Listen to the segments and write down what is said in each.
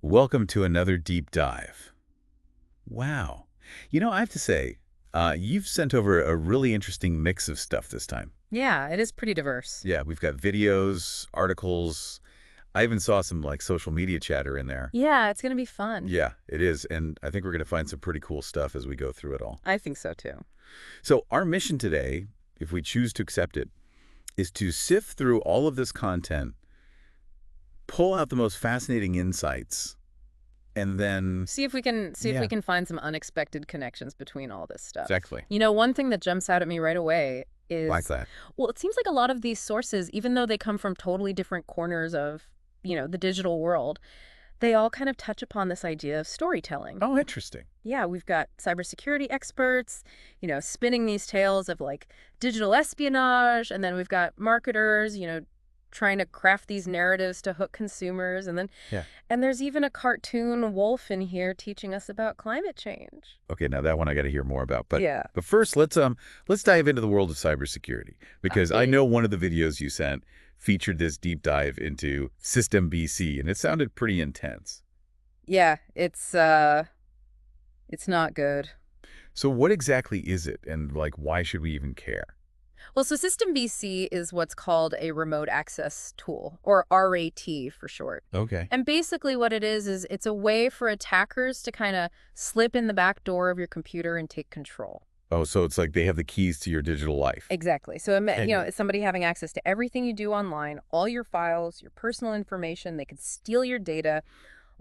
Welcome to another deep dive. Wow. I have to say, you've sent over a really interesting mix of stuff this time. Yeah, it is pretty diverse. Yeah, we've got videos, articles. I even saw some social media chatter in there. Yeah, it's going to be fun. Yeah, it is. And I think we're going to find some pretty cool stuff as we go through it all. I think so too. So our mission today, if we choose to accept it, is to sift through all of this content, pull out the most fascinating insights, and then, See if we can find some unexpected connections between all this stuff. exactly, One thing that jumps out at me right away like is, that. well, it seems like a lot of these sources, even though they come from totally different corners of, the digital world, they all kind of touch upon this idea of storytelling. Oh, interesting. Yeah, we've got cybersecurity experts, spinning these tales of like digital espionage, and then we've got marketers, trying to craft these narratives to hook consumers, Yeah. and there's even a cartoon wolf in here teaching us about climate change. Okay, now that one I got to hear more about. But Yeah. but first, let's dive into the world of cybersecurity because I Okay. know one of the videos you sent featured this deep dive into System BC, and it sounded pretty intense. Yeah, it's not good. So what exactly is it, and why should we even care? Well, so System VC is what's called a remote access tool, or RAT for short. Okay. And basically what it is it's a way for attackers to kind of slip in the back door of your computer and take control. Oh, so it's like they have the keys to your digital life. Exactly. So, And it's somebody having access to everything you do online, all your files, your personal information. They could steal your data,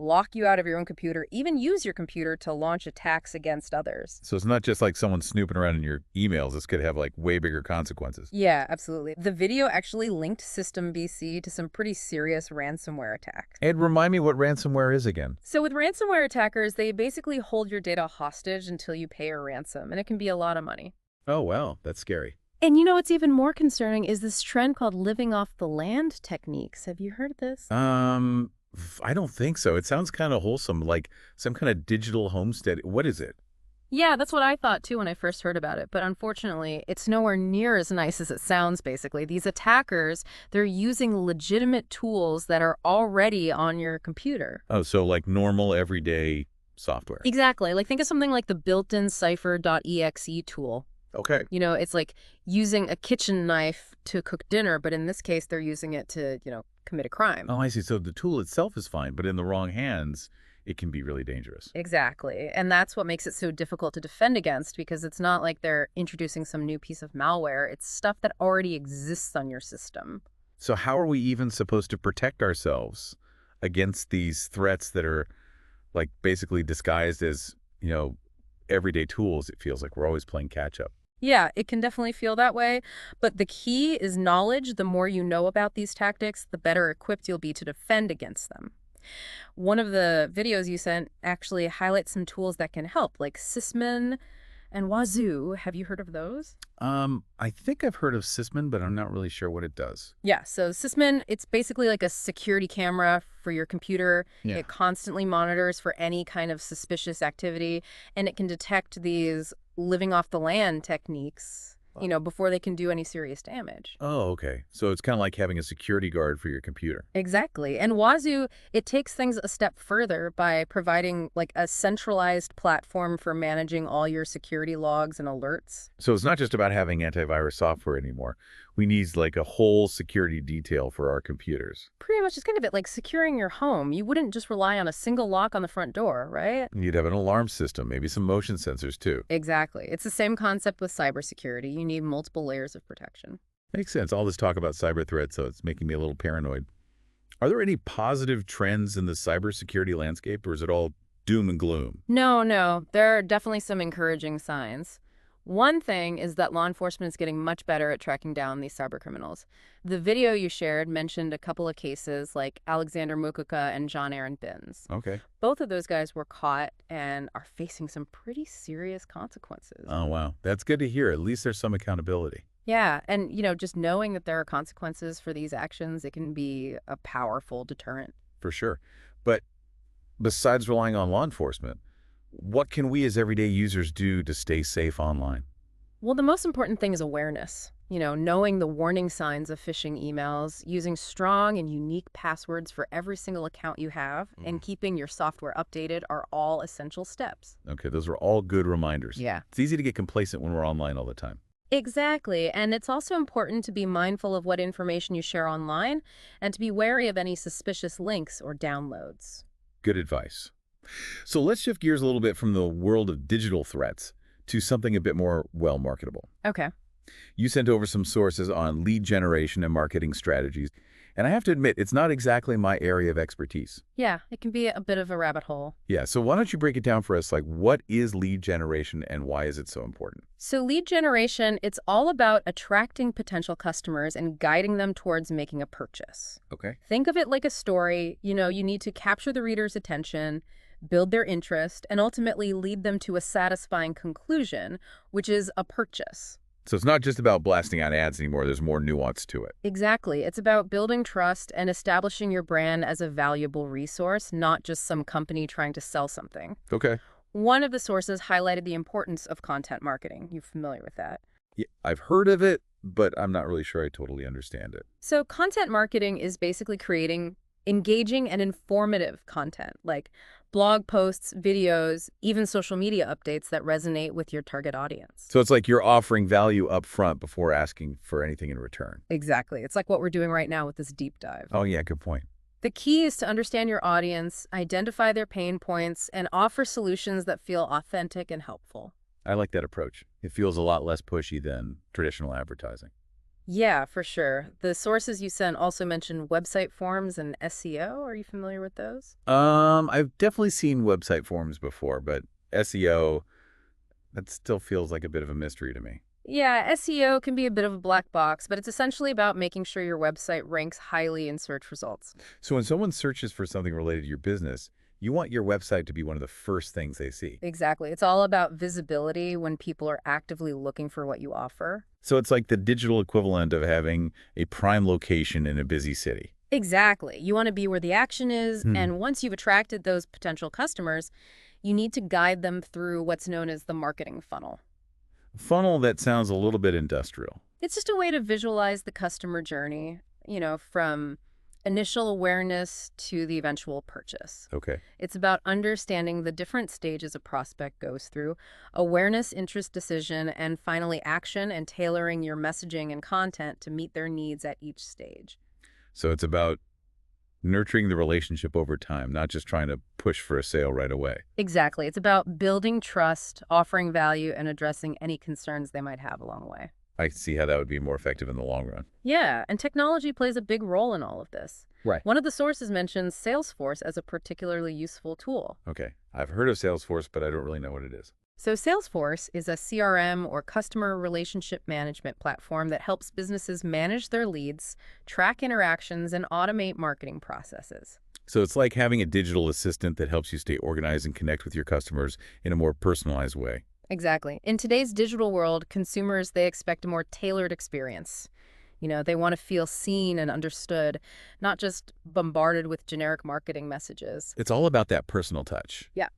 lock you out of your own computer, even use your computer to launch attacks against others. so it's not just like someone snooping around in your emails. This could have way bigger consequences. Yeah, absolutely. The video actually linked System BC to some pretty serious ransomware attacks. And remind me what ransomware is again. So with ransomware attackers, they basically hold your data hostage until you pay a ransom, and it can be a lot of money. Oh, wow, that's scary. And what's even more concerning is this trend called living off the land techniques. Have you heard of this? I don't think so. It sounds kind of wholesome, like some kind of digital homestead. What is it? Yeah, that's what I thought too when I first heard about it. But unfortunately, it's nowhere near as nice as it sounds, basically. These attackers, they're using legitimate tools that are already on your computer. Oh, so like normal everyday software. Exactly. Like think of something like the built-in cipher.exe tool. Okay. It's like using a kitchen knife to cook dinner, but in this case, they're using it to, commit a crime. Oh, I see. So the tool itself is fine, but in the wrong hands, it can be really dangerous. Exactly. And that's what makes it so difficult to defend against because it's not like they're introducing some new piece of malware. It's stuff that already exists on your system. So how are we even supposed to protect ourselves against these threats that are basically disguised as, everyday tools? It feels like we're always playing catch up. Yeah, it can definitely feel that way. But the key is knowledge. The more you know about these tactics, the better equipped you'll be to defend against them. One of the videos you sent actually highlights some tools that can help, like Sysmin and Wazoo. Have you heard of those? I think I've heard of Sysmin, but I'm not really sure what it does. Yeah, so Sysmin, it's basically like a security camera for your computer. Yeah. It constantly monitors for any kind of suspicious activity, and it can detect these living off the land techniques, before they can do any serious damage. Oh, okay. So it's kind of like having a security guard for your computer. Exactly. And Wazoo, it takes things a step further by providing like a centralized platform for managing all your security logs and alerts. So it's not just about having antivirus software anymore. We need a whole security detail for our computers. Pretty much it's kind of it like securing your home. You wouldn't just rely on a single lock on the front door, right? You'd have an alarm system, maybe some motion sensors too. Exactly. It's the same concept with cybersecurity. You need multiple layers of protection. Makes sense. All this talk about cyber threats, so it's making me a little paranoid. Are there any positive trends in the cybersecurity landscape, or is it all doom and gloom? No. There are definitely some encouraging signs. One thing is that law enforcement is getting much better at tracking down these cyber criminals. The video you shared mentioned a couple of cases like Alexander Mukuka and John Aaron Binns. Okay. Both of those guys were caught and are facing some pretty serious consequences. Oh, wow. That's good to hear. At least there's some accountability. Yeah, and just knowing that there are consequences for these actions, it can be a powerful deterrent. For sure. But besides relying on law enforcement, what can we as everyday users do to stay safe online? Well, the most important thing is awareness. Knowing the warning signs of phishing emails, using strong and unique passwords for every single account you have, and keeping your software updated are all essential steps. Okay, those are all good reminders. Yeah. It's easy to get complacent when we're online all the time. Exactly. And it's also important to be mindful of what information you share online and to be wary of any suspicious links or downloads. Good advice. So let's shift gears a little bit from the world of digital threats to something a bit more well-marketable. Okay. You sent over some sources on lead generation and marketing strategies, and I have to admit, it's not exactly my area of expertise. Yeah, it can be a bit of a rabbit hole. Yeah, so why don't you break it down for us, like what is lead generation and why is it so important? So lead generation, it's all about attracting potential customers and guiding them towards making a purchase. Okay. Think of it like a story. You need to capture the reader's attention, build their interest, and ultimately lead them to a satisfying conclusion, which is a purchase. So it's not just about blasting out ads anymore, there's more nuance to it. Exactly. It's about building trust and establishing your brand as a valuable resource, not just some company trying to sell something. Okay. One of the sources highlighted the importance of content marketing. You familiar with that? Yeah, I've heard of it, but I'm not really sure I totally understand it. So content marketing is basically creating engaging and informative content, like blog posts, videos, even social media updates that resonate with your target audience. So it's like you're offering value up front before asking for anything in return. Exactly. It's like what we're doing right now with this deep dive. Oh yeah, good point. The key is to understand your audience, identify their pain points, and offer solutions that feel authentic and helpful. I like that approach. It feels a lot less pushy than traditional advertising. Yeah, for sure. The sources you sent also mentioned website forms and SEO. Are you familiar with those? I've definitely seen website forums before, but SEO, that still feels like a bit of a mystery to me. Yeah, SEO can be a bit of a black box, but it's essentially about making sure your website ranks highly in search results. So when someone searches for something related to your business, you want your website to be one of the first things they see. Exactly. It's all about visibility when people are actively looking for what you offer. So it's like the digital equivalent of having a prime location in a busy city. Exactly. You want to be where the action is, Hmm. and once you've attracted those potential customers, you need to guide them through what's known as the marketing funnel. Funnel that sounds a little bit industrial. It's just a way to visualize the customer journey, from initial awareness to the eventual purchase. Okay. It's about understanding the different stages a prospect goes through, awareness, interest, decision, and finally action, and tailoring your messaging and content to meet their needs at each stage. So it's about nurturing the relationship over time, not just trying to push for a sale right away. Exactly. It's about building trust, offering value, and addressing any concerns they might have along the way. I see how that would be more effective in the long run. Yeah, and technology plays a big role in all of this. Right. One of the sources mentions Salesforce as a particularly useful tool. Okay. I've heard of Salesforce, but I don't really know what it is. So Salesforce is a CRM or customer relationship management platform that helps businesses manage their leads, track interactions, and automate marketing processes. So it's like having a digital assistant that helps you stay organized and connect with your customers in a more personalized way. Exactly. In today's digital world, consumers, they expect a more tailored experience. They want to feel seen and understood, not just bombarded with generic marketing messages. It's all about that personal touch. Yeah.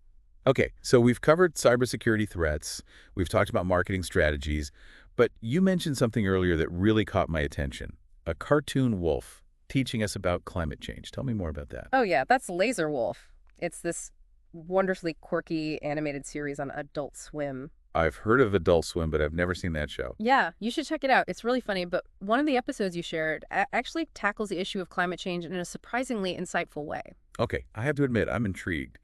Okay, so we've covered cybersecurity threats, we've talked about marketing strategies, but you mentioned something earlier that really caught my attention. A cartoon wolf teaching us about climate change. Tell me more about that. Oh, yeah, that's Laser Wolf. It's this wonderfully quirky animated series on Adult Swim. I've heard of Adult Swim, but I've never seen that show. Yeah, you should check it out. It's really funny, but one of the episodes you shared actually tackles the issue of climate change in a surprisingly insightful way. Okay, I have to admit, I'm intrigued.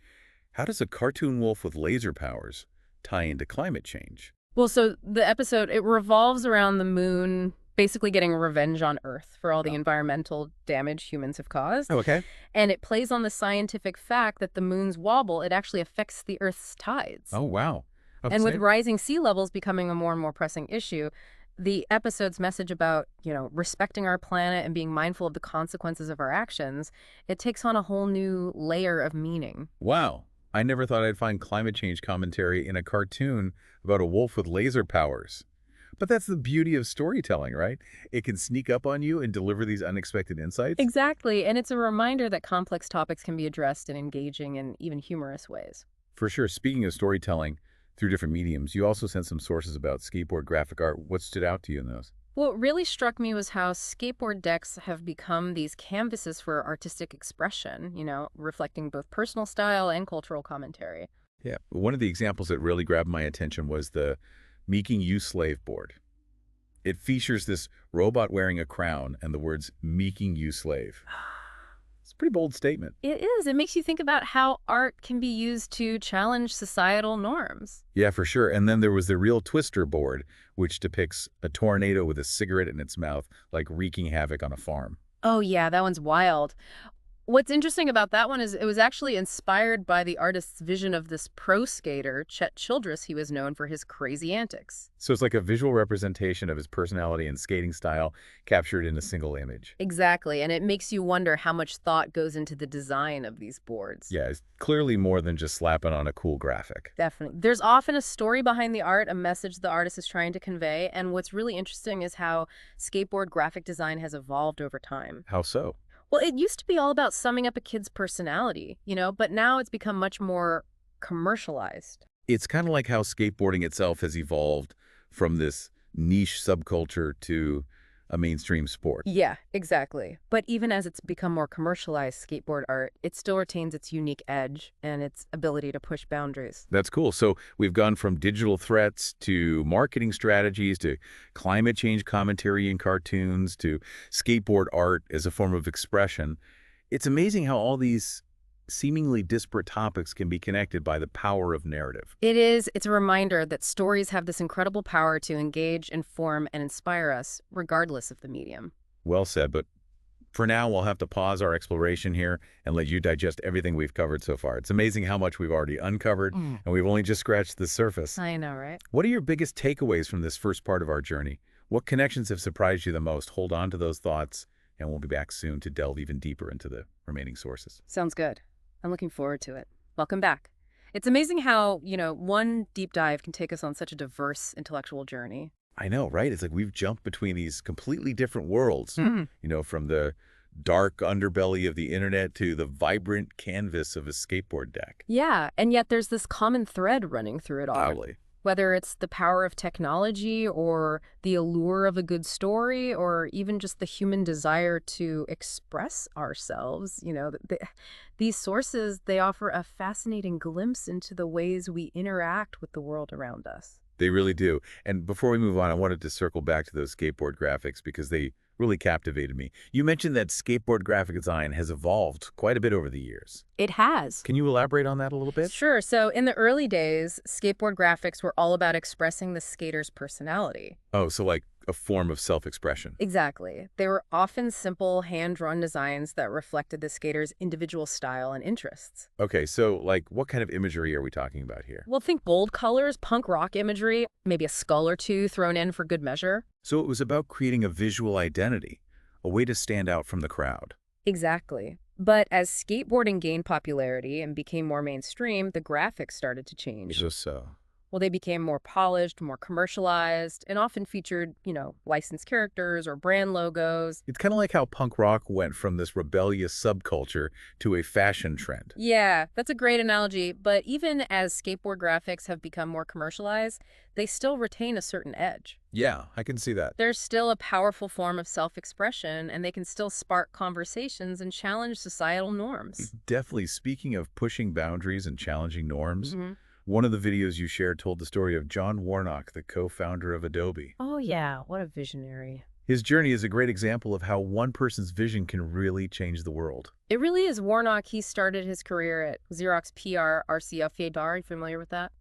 How does a cartoon wolf with laser powers tie into climate change? Well, so the episode, it revolves around the moon basically getting revenge on Earth for all the environmental damage humans have caused. Oh, okay. And it plays on the scientific fact that the moon's wobble, it actually affects the Earth's tides. Oh, wow. And with rising sea levels becoming a more and more pressing issue, the episode's message about, respecting our planet and being mindful of the consequences of our actions, it takes on a whole new layer of meaning. Wow. I never thought I'd find climate change commentary in a cartoon about a wolf with laser powers. But that's the beauty of storytelling, right? It can sneak up on you and deliver these unexpected insights. Exactly. And it's a reminder that complex topics can be addressed in engaging and even humorous ways. For sure. Speaking of storytelling through different mediums, you also sent some sources about skateboard graphic art. What stood out to you in those? What really struck me was how skateboard decks have become these canvases for artistic expression, reflecting both personal style and cultural commentary. Yeah. One of the examples that really grabbed my attention was the Meeking You Slave board. It features this robot wearing a crown and the words "Meeking You Slave." It's a pretty bold statement. It is. It makes you think about how art can be used to challenge societal norms. Yeah, for sure. And then there was the Real Twister board, which depicts a tornado with a cigarette in its mouth, like wreaking havoc on a farm. Oh, yeah, that one's wild. What's interesting about that one is it was actually inspired by the artist's vision of this pro skater, Chet Childress. He was known for his crazy antics. So it's like a visual representation of his personality and skating style captured in a single image. Exactly, and it makes you wonder how much thought goes into the design of these boards. Yeah, it's clearly more than just slapping on a cool graphic. Definitely. There's often a story behind the art, a message the artist is trying to convey, and what's really interesting is how skateboard graphic design has evolved over time. How so? Well, it used to be all about summing up a kid's personality, but now it's become much more commercialized. It's kind of like how skateboarding itself has evolved from this niche subculture to a mainstream sport. Yeah, exactly. But even as it's become more commercialized skateboard art, it still retains its unique edge and its ability to push boundaries. That's cool. So we've gone from digital threats to marketing strategies to climate change commentary in cartoons to skateboard art as a form of expression. It's amazing how all these seemingly disparate topics can be connected by the power of narrative. It is. It's a reminder that stories have this incredible power to engage, inform, and inspire us, regardless of the medium. Well said, but for now, we'll have to pause our exploration here and let you digest everything we've covered so far. It's amazing how much we've already uncovered, and we've only just scratched the surface. I know, right? What are your biggest takeaways from this first part of our journey? What connections have surprised you the most? Hold on to those thoughts, and we'll be back soon to delve even deeper into the remaining sources. Sounds good. I'm looking forward to it. Welcome back. It's amazing how, one deep dive can take us on such a diverse intellectual journey. I know, right? It's like we've jumped between these completely different worlds, Mhm. from the dark underbelly of the internet to the vibrant canvas of a skateboard deck. Yeah, and yet there's this common thread running through it all. Loudly. Whether it's the power of technology or the allure of a good story or even just the human desire to express ourselves, these sources, they offer a fascinating glimpse into the ways we interact with the world around us. They really do. And before we move on, I wanted to circle back to those skateboard graphics because they really captivated me. You mentioned that skateboard graphic design has evolved quite a bit over the years. It has. Can you elaborate on that a little bit? Sure. So in the early days, skateboard graphics were all about expressing the skater's personality. Oh, so like a form of self-expression. Exactly. They were often simple, hand-drawn designs that reflected the skater's individual style and interests. Okay, so like what kind of imagery are we talking about here? Well, think bold colors, punk rock imagery, maybe a skull or two thrown in for good measure. So it was about creating a visual identity, a way to stand out from the crowd. Exactly. But as skateboarding gained popularity and became more mainstream, the graphics started to change. Just so. Well, they became more polished, more commercialized, and often featured, licensed characters or brand logos. It's kind of like how punk rock went from this rebellious subculture to a fashion trend. Yeah, that's a great analogy. But even as skateboard graphics have become more commercialized, they still retain a certain edge. Yeah, I can see that. There's still a powerful form of self-expression, and they can still spark conversations and challenge societal norms. Definitely. Speaking of pushing boundaries and challenging norms, Hmm. one of the videos you shared told the story of John Warnock, the co-founder of Adobe. Oh, yeah, what a visionary. His journey is a great example of how one person's vision can really change the world. It really is. Warnock, he started his career at Xerox PR RCFA. Are you familiar with that?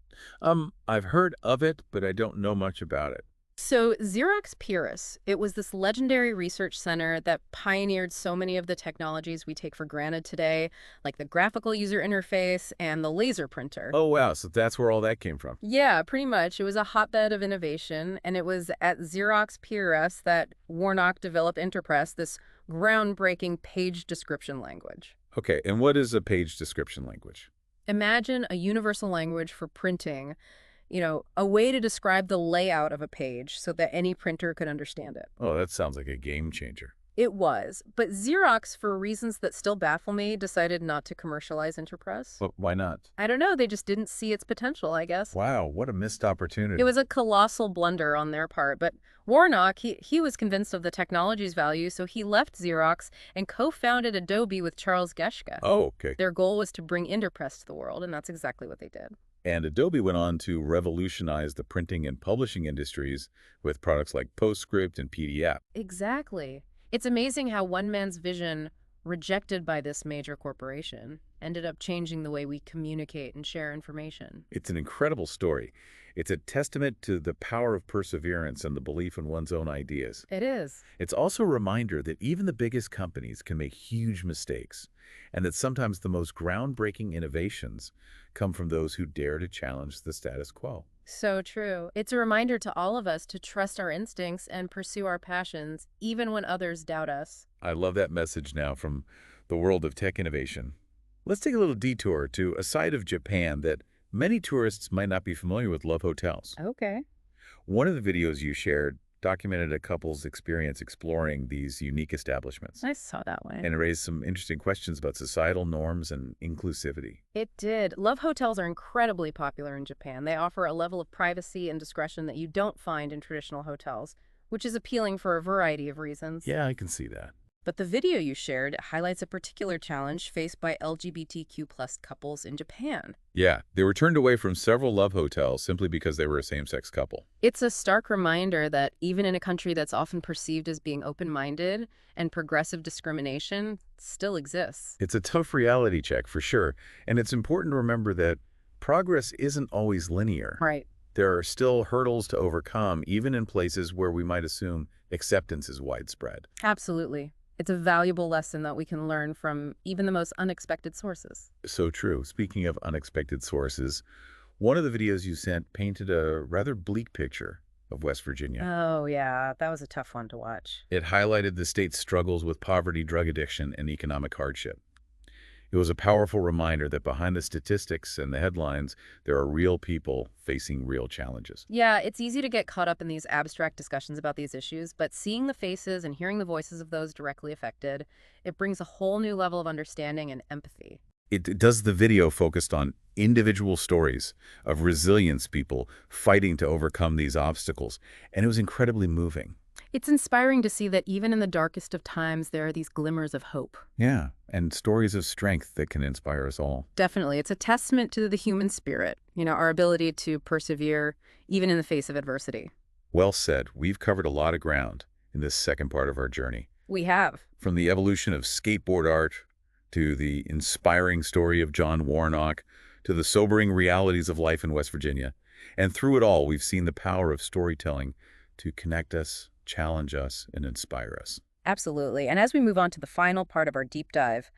I've heard of it, but I don't know much about it. So Xerox PRS, it was this legendary research center that pioneered so many of the technologies we take for granted today, like the graphical user interface and the laser printer. Oh, wow. So that's where all that came from. Yeah, pretty much. It was a hotbed of innovation, and it was at Xerox PRS that Warnock developed Interpress, this groundbreaking page description language. Okay, and what is a page description language? Imagine a universal language for printing, a way to describe the layout of a page so that any printer could understand it. Oh, that sounds like a game changer. It was, but Xerox, for reasons that still baffle me, decided not to commercialize Interpress. But why not? I don't know, they just didn't see its potential, I guess. Wow, what a missed It opportunity. was a colossal blunder on their part, but Warnock, he was convinced of the technology's value, so he left Xerox and co-founded Adobe with Charles Geschke. Oh, okay. Their goal was to bring Interpress to the world, and that's exactly what they did. And Adobe went on to revolutionize the printing and publishing industries with products like PostScript and PDF. Exactly. It's amazing how one man's vision, rejected by this major corporation, ended up changing the way we communicate and share information. It's an incredible story. It's a testament to the power of perseverance and the belief in one's own ideas. It is. It's also a reminder that even the biggest companies can make huge mistakes, and that sometimes the most groundbreaking innovations come from those who dare to challenge the status quo. So true. It's a reminder to all of us to trust our instincts and pursue our passions, even when others doubt us. I love that message now from the world of tech innovation. Let's take a little detour to a side of Japan that many tourists might not be familiar with: love hotels. Okay. One of the videos you shared documented a couple's experience exploring these unique establishments, I saw that one. and it raised some interesting questions about societal norms and inclusivity. It did. Love hotels are incredibly popular in Japan. They offer a level of privacy and discretion that you don't find in traditional hotels, which is appealing for a variety of reasons. Yeah, I can see that. But the video you shared highlights a particular challenge faced by LGBTQ+ couples in Japan. Yeah, they were turned away from several love hotels simply because they were a same-sex couple. It's a stark reminder that even in a country that's often perceived as being open-minded and progressive, discrimination still exists. It's a tough reality check for sure, and it's important to remember that progress isn't always linear. Right. There are still hurdles to overcome, even in places where we might assume acceptance is widespread. Absolutely. It's a valuable lesson that we can learn from even the most unexpected sources. So true. Speaking of unexpected sources, one of the videos you sent painted a rather bleak picture of West Virginia. Oh, yeah, that was a tough one to watch. It highlighted the state's struggles with poverty, drug addiction, and economic hardship. It was a powerful reminder that behind the statistics and the headlines, there are real people facing real challenges. Yeah, it's easy to get caught up in these abstract discussions about these issues, but seeing the faces and hearing the voices of those directly affected, it brings a whole new level of understanding and empathy. It does. The video focused on individual stories of resilience, people fighting to overcome these obstacles, and it was incredibly moving. It's inspiring to see that even in the darkest of times, there are these glimmers of hope. Yeah, and stories of strength that can inspire us all. Definitely. It's a testament to the human spirit, our ability to persevere even in the face of adversity. Well said. We've covered a lot of ground in this second part of our journey. We have. From the evolution of skateboard art, to the inspiring story of John Warnock, to the sobering realities of life in West Virginia. And through it all, we've seen the power of storytelling to connect us, challenge us, and inspire us. Absolutely. And as we move on to the final part of our deep dive,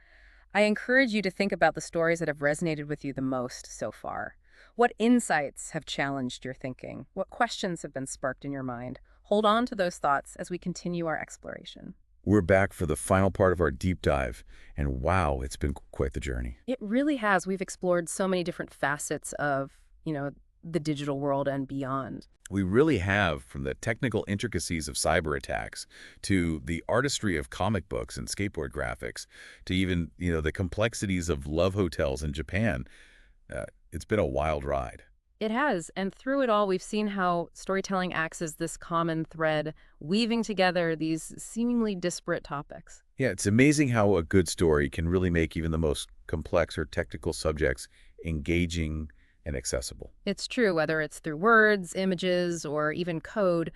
I encourage you to think about the stories that have resonated with you the most so far. What insights have challenged your thinking? What questions have been sparked in your mind? Hold on to those thoughts as we continue our exploration. We're back for the final part of our deep dive, and wow, it's been quite the journey. It really has. We've explored so many different facets of, the digital world and beyond. We really have, from the technical intricacies of cyber attacks to the artistry of comic books and skateboard graphics to even, the complexities of love hotels in Japan. It's been a wild ride. It has, and through it all, we've seen how storytelling acts as this common thread, weaving together these seemingly disparate topics. Yeah, it's amazing how a good story can really make even the most complex or technical subjects engaging and accessible. It's true, whether it's through words, images, or even code,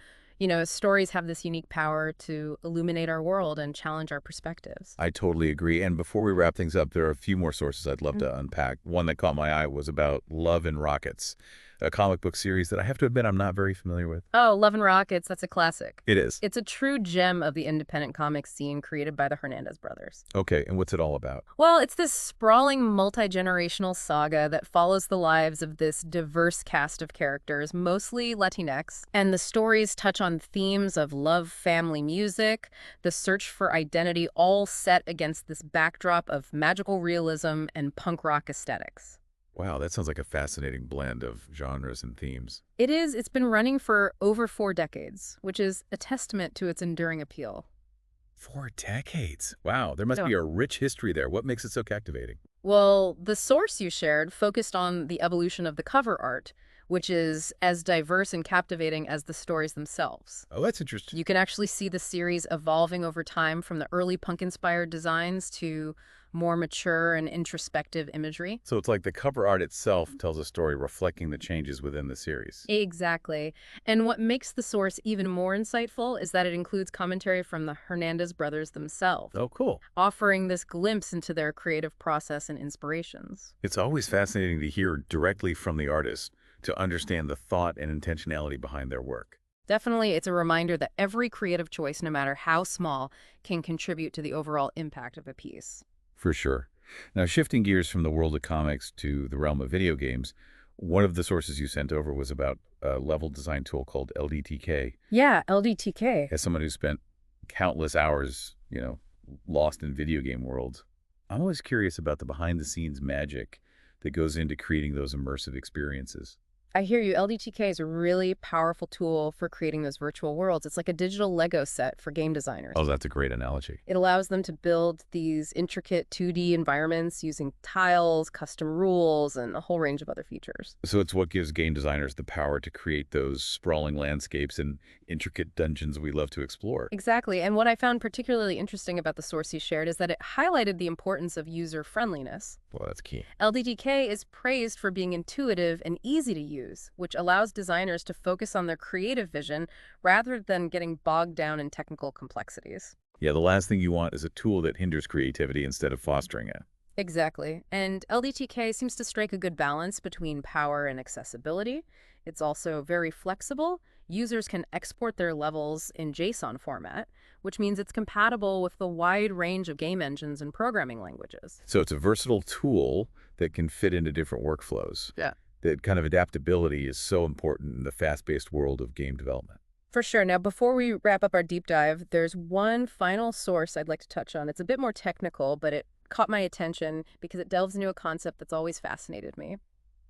stories have this unique power to illuminate our world and challenge our perspectives. I totally agree. And before we wrap things up, there are a few more sources I'd love to unpack. One that caught my eye was about Love and Rockets, a comic book series that I have to admit I'm not very familiar with. Oh, Love and Rockets, that's a classic. It is. It's a true gem of the independent comics scene created by the Hernandez brothers. Okay, and what's it all about? Well, it's this sprawling multi-generational saga that follows the lives of this diverse cast of characters, mostly Latinx, and the stories touch on themes of love, family, music, the search for identity, all set against this backdrop of magical realism and punk rock aesthetics. Wow, that sounds like a fascinating blend of genres and themes. It is. It's been running for over 4 decades, which is a testament to its enduring appeal. 4 decades. Wow, there must Yeah. be a rich history there. What makes it so captivating? Well, the source you shared focused on the evolution of the cover art, which is as diverse and captivating as the stories themselves. Oh, that's interesting. You can actually see the series evolving over time from the early punk-inspired designs to more mature and introspective imagery. So it's like the cover art itself tells a story reflecting the changes within the series. Exactly. And what makes the source even more insightful is that it includes commentary from the Hernandez brothers themselves, Oh, cool. offering this glimpse into their creative process and inspirations. It's always fascinating to hear directly from the artist to understand the thought and intentionality behind their work. Definitely, it's a reminder that every creative choice, no matter how small, can contribute to the overall impact of a piece. For sure. Now, shifting gears from the world of comics to the realm of video games, one of the sources you sent over was about a level design tool called LDTK. Yeah, LDTK. As someone who spent countless hours, lost in video game worlds, I'm always curious about the behind-the-scenes magic that goes into creating those immersive experiences. I hear you. LDTK is a really powerful tool for creating those virtual worlds. It's like a digital Lego set for game designers. Oh, that's a great analogy. It allows them to build these intricate 2D environments using tiles, custom rules, and a whole range of other features. So it's what gives game designers the power to create those sprawling landscapes and intricate dungeons we love to explore. Exactly. And what I found particularly interesting about the source you shared is that it highlighted the importance of user friendliness. Well, that's key. LDDK is praised for being intuitive and easy to use, which allows designers to focus on their creative vision rather than getting bogged down in technical complexities. Yeah, the last thing you want is a tool that hinders creativity instead of fostering it. Exactly. And LDTK seems to strike a good balance between power and accessibility. It's also very flexible. Users can export their levels in JSON format, which means it's compatible with the wide range of game engines and programming languages. So it's a versatile tool that can fit into different workflows. Yeah. That kind of adaptability is so important in the fast-paced world of game development. For sure. Now, before we wrap up our deep dive, there's one final source I'd like to touch on. It's a bit more technical, but it caught my attention because it delves into a concept that's always fascinated me.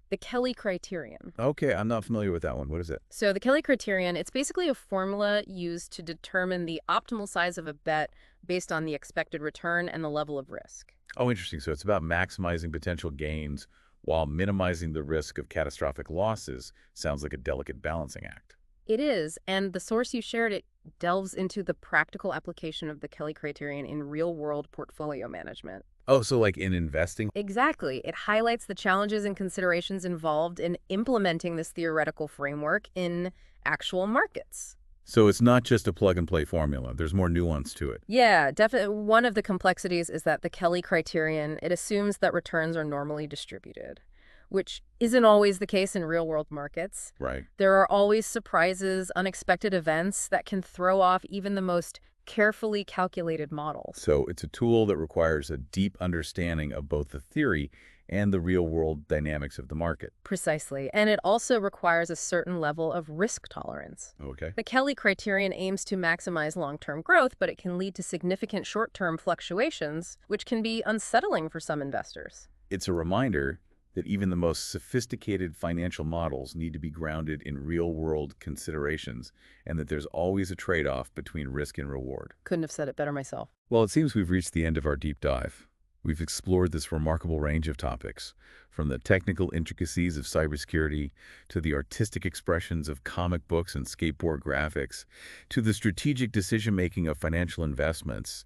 The Kelly criterion. Okay, I'm not familiar with that one. What is it? So the Kelly criterion, it's basically a formula used to determine the optimal size of a bet based on the expected return and the level of risk. Oh, interesting. So it's about maximizing potential gains while minimizing the risk of catastrophic losses. Sounds like a delicate balancing act. It is, and the source you shared, it delves into the practical application of the Kelly criterion in real-world portfolio management. Oh, so like in investing? Exactly. It highlights the challenges and considerations involved in implementing this theoretical framework in actual markets. So it's not just a plug-and-play formula. There's more nuance to it. Yeah, definitely. One of the complexities is that the Kelly criterion, it assumes that returns are normally distributed, which isn't always the case in real-world markets. Right. There are always surprises, unexpected events that can throw off even the most carefully calculated models. So it's a tool that requires a deep understanding of both the theory and the real-world dynamics of the market. Precisely. And it also requires a certain level of risk tolerance. Okay. The Kelly criterion aims to maximize long-term growth, but it can lead to significant short-term fluctuations, which can be unsettling for some investors. It's a reminder that even the most sophisticated financial models need to be grounded in real-world considerations, and that there's always a trade-off between risk and reward. Couldn't have said it better myself. Well, it seems we've reached the end of our deep dive. We've explored this remarkable range of topics, from the technical intricacies of cybersecurity to the artistic expressions of comic books and skateboard graphics, to the strategic decision-making of financial investments.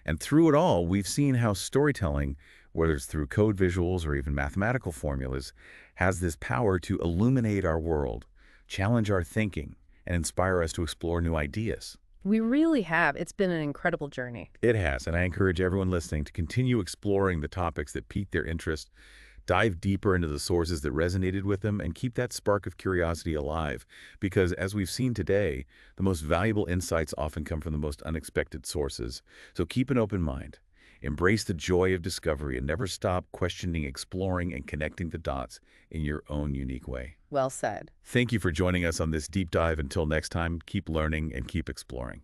And through it all, we've seen how storytelling, whether it's through code visuals or even mathematical formulas, has this power to illuminate our world, challenge our thinking, and inspire us to explore new ideas. We really have. It's been an incredible journey. It has, and I encourage everyone listening to continue exploring the topics that pique their interest, dive deeper into the sources that resonated with them, and keep that spark of curiosity alive. Because as we've seen today, the most valuable insights often come from the most unexpected sources. So keep an open mind. Embrace the joy of discovery and never stop questioning, exploring, and connecting the dots in your own unique way. Well said. Thank you for joining us on this deep dive. Until next time, keep learning and keep exploring.